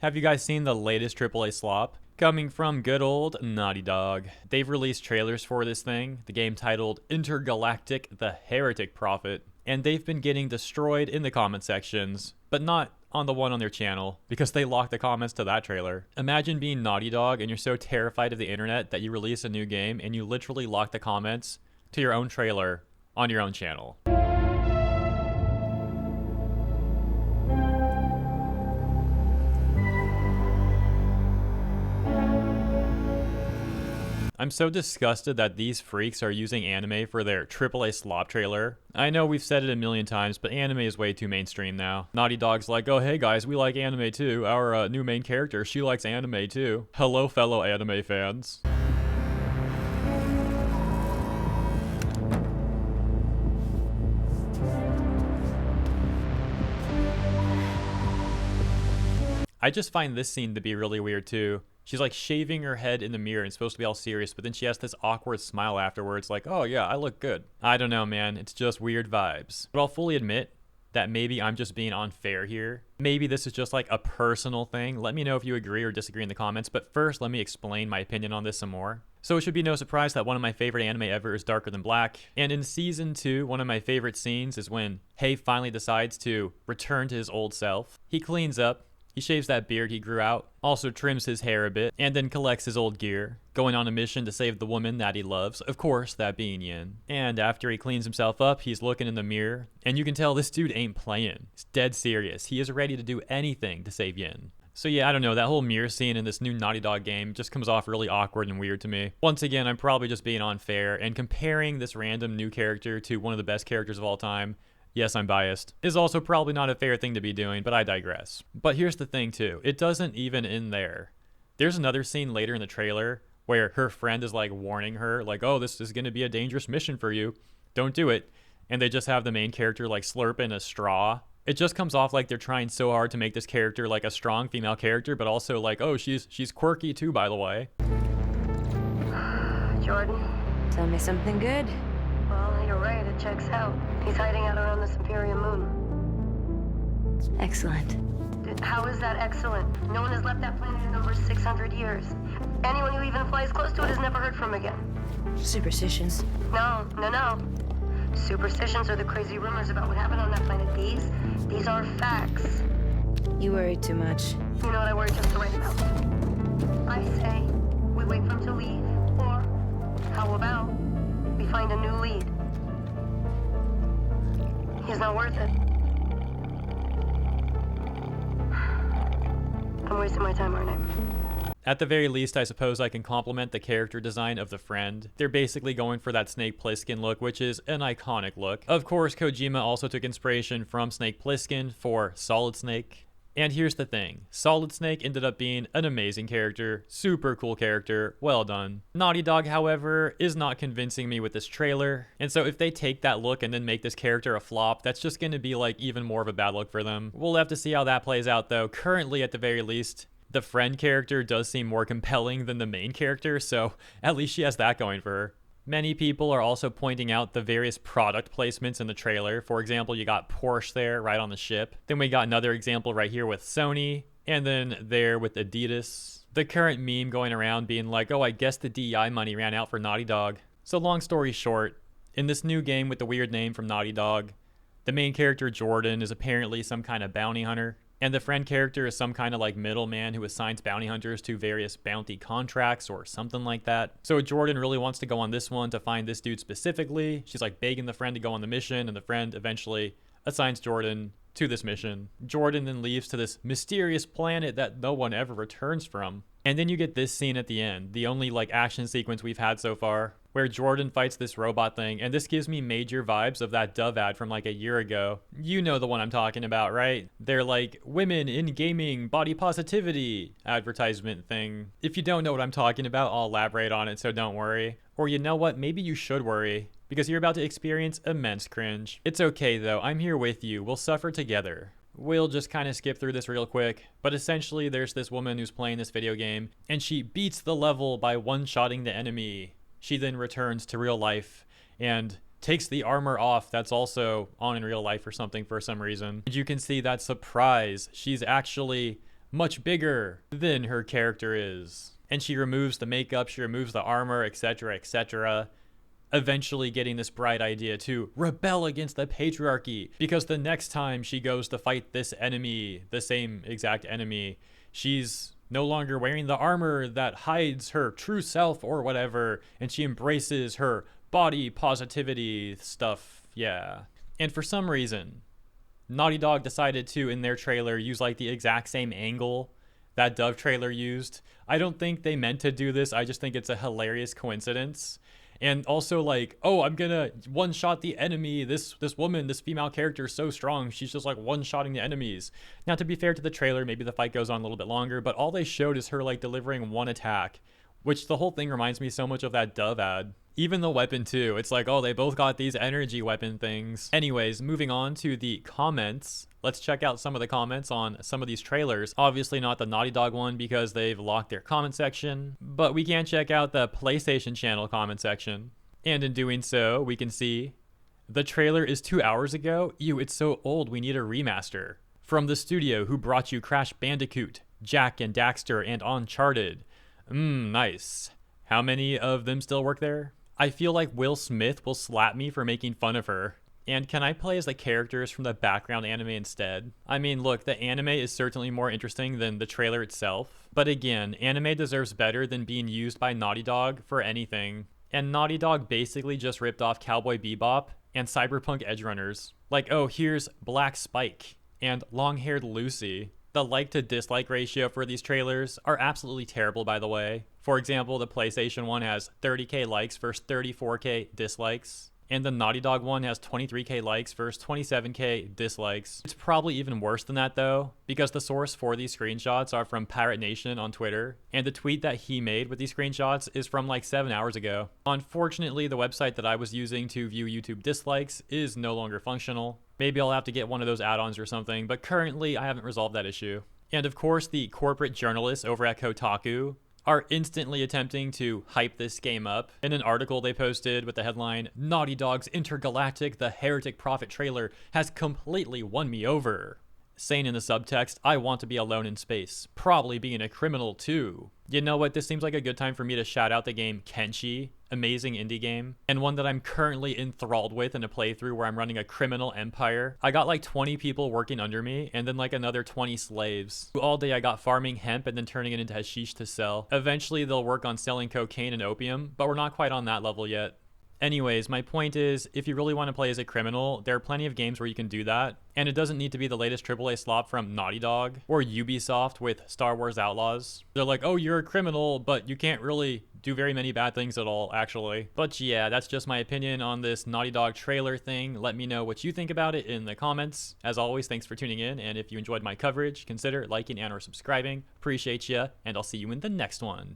Have you guys seen the latest AAA slop? Coming from good old Naughty Dog. They've released trailers for this thing, the game titled INTERGALACTIC, the Heretic Prophet, and they've been getting destroyed in the comment sections, but not on the one on their channel, because they locked the comments to that trailer. Imagine being Naughty Dog and you're so terrified of the internet that you release a new game and you literally lock the comments to your own trailer on your own channel. I'm so disgusted that these freaks are using anime for their AAA slop trailer. I know we've said it a million times, but anime is way too mainstream now. Naughty Dog's like, oh hey guys, we like anime too. Our new main character, she likes anime too. Hello fellow anime fans. I just find this scene to be really weird too. She's like shaving her head in the mirror and supposed to be all serious, but then she has this awkward smile afterwards like, oh yeah, I look good. I don't know, man. It's just weird vibes. But I'll fully admit that maybe I'm just being unfair here. Maybe this is just like a personal thing. Let me know if you agree or disagree in the comments, but first let me explain my opinion on this some more. So it should be no surprise that one of my favorite anime ever is Darker Than Black. And in season 2, one of my favorite scenes is when Hei finally decides to return to his old self. He cleans up. He shaves that beard he grew out, also trims his hair a bit, and then collects his old gear, going on a mission to save the woman that he loves, of course, that being Yin. And after he cleans himself up, he's looking in the mirror, and you can tell this dude ain't playing. He's dead serious. He is ready to do anything to save Yin. So yeah, I don't know, that whole mirror scene in this new Naughty Dog game just comes off really awkward and weird to me. Once again, I'm probably just being unfair, and comparing this random new character to one of the best characters of all time, yes, I'm biased, is also probably not a fair thing to be doing, but I digress. But here's the thing too, it doesn't even end there. There's another scene later in the trailer where her friend is like warning her, like, oh, this is gonna be a dangerous mission for you. Don't do it. And they just have the main character like slurping a straw. It just comes off like they're trying so hard to make this character like a strong female character, but also like, oh, she's quirky too, by the way. Jordan? Tell me something good. Well, you're right, it checks out. He's hiding out around this Imperium moon. Excellent. How is that excellent? No one has left that planet in over 600 years. Anyone who even flies close to it is never heard from again. Superstitions. No. Superstitions are the crazy rumors about what happened on that planet. These are facts. You worry too much. You know what I worry just the right amount. I say, we wait for him to leave, or how about we find a new lead? He's not worth it. I'm wasting my time, aren't I? At the very least, I suppose I can compliment the character design of the friend. They're basically going for that Snake Plissken look, which is an iconic look. Of course, Kojima also took inspiration from Snake Plissken for Solid Snake. And here's the thing, Solid Snake ended up being an amazing character, super cool character, well done. Naughty Dog, however, is not convincing me with this trailer, and so if they take that look and then make this character a flop, that's just going to be like even more of a bad look for them. We'll have to see how that plays out though. Currently, at the very least, the friend character does seem more compelling than the main character, so at least she has that going for her. Many people are also pointing out the various product placements in the trailer. For example, you got Porsche there right on the ship. Then we got another example right here with Sony, and then there with Adidas. The current meme going around being like, oh, I guess the DEI money ran out for Naughty Dog. So long story short, in this new game with the weird name from Naughty Dog, the main character Jordan is apparently some kind of bounty hunter. And the friend character is some kind of like middleman who assigns bounty hunters to various bounty contracts or something like that. So Jordan really wants to go on this one to find this dude specifically. She's like begging the friend to go on the mission, and the friend eventually assigns Jordan to this mission. Jordan then leaves to this mysterious planet that no one ever returns from. And then you get this scene at the end, the only like action sequence we've had so far, where Jordan fights this robot thing, and this gives me major vibes of that Dove ad from like a year ago. You know the one I'm talking about, right? They're like, women in gaming, body positivity advertisement thing. If you don't know what I'm talking about, I'll elaborate on it, so don't worry. Or you know what, maybe you should worry, because you're about to experience immense cringe. It's okay though, I'm here with you, we'll suffer together. We'll just kind of skip through this real quick, but essentially there's this woman who's playing this video game, and she beats the level by one-shotting the enemy. She then returns to real life and takes the armor off that's also on in real life or something for some reason. And you can see that surprise. She's actually much bigger than her character is. And she removes the makeup, she removes the armor, etc., etc., eventually getting this bright idea to rebel against the patriarchy, because the next time she goes to fight this enemy, the same exact enemy, she's no longer wearing the armor that hides her true self or whatever, and she embraces her body positivity stuff. Yeah. And for some reason, Naughty Dog decided to, in their trailer, use like the exact same angle that Dove trailer used. I don't think they meant to do this. I just think it's a hilarious coincidence. And also like, oh, I'm gonna one-shot the enemy. This woman, this female character is so strong. She's just like one-shotting the enemies. Now, to be fair to the trailer, maybe the fight goes on a little bit longer, but all they showed is her like delivering one attack, which the whole thing reminds me so much of that Dove ad. Even the weapon too. It's like, oh, they both got these energy weapon things. Anyways, moving on to the comments. Let's check out some of the comments on some of these trailers. Obviously not the Naughty Dog one because they've locked their comment section, but we can check out the PlayStation channel comment section. And in doing so, we can see the trailer is 2 hours ago. Ew, it's so old, we need a remaster. From the studio who brought you Crash Bandicoot, Jak and Daxter, and Uncharted. Nice. How many of them still work there? I feel like Will Smith will slap me for making fun of her. And can I play as the characters from the background anime instead? I mean, look, the anime is certainly more interesting than the trailer itself. But again, anime deserves better than being used by Naughty Dog for anything. And Naughty Dog basically just ripped off Cowboy Bebop and Cyberpunk Edgerunners. Like, oh, here's Black Spike and Long-Haired Lucy. The like to dislike ratio for these trailers are absolutely terrible, by the way. For example, the PlayStation one has 30k likes versus 34k dislikes. And the Naughty Dog one has 23k likes versus 27k dislikes. It's probably even worse than that though, because the source for these screenshots are from Pirate Nation on Twitter, and the tweet that he made with these screenshots is from like 7 hours ago. Unfortunately, the website that I was using to view YouTube dislikes is no longer functional. Maybe I'll have to get one of those add-ons or something, but currently I haven't resolved that issue. And of course, the corporate journalists over at Kotaku are instantly attempting to hype this game up. In an article they posted with the headline, Naughty Dog's Intergalactic, the Heretic Prophet trailer has completely won me over. Saying in the subtext, I want to be alone in space, probably being a criminal too. You know what, this seems like a good time for me to shout out the game Kenshi, amazing indie game, and one that I'm currently enthralled with in a playthrough where I'm running a criminal empire. I got like 20 people working under me, and then like another 20 slaves. All day I got farming hemp and then turning it into hashish to sell. Eventually they'll work on selling cocaine and opium, but we're not quite on that level yet. Anyways, my point is, if you really want to play as a criminal, there are plenty of games where you can do that, and it doesn't need to be the latest AAA slop from Naughty Dog or Ubisoft with Star Wars Outlaws. They're like, oh, you're a criminal, but you can't really do very many bad things at all, actually. But yeah, that's just my opinion on this Naughty Dog trailer thing. Let me know what you think about it in the comments. As always, thanks for tuning in, and if you enjoyed my coverage, consider liking and or subscribing. Appreciate ya, and I'll see you in the next one.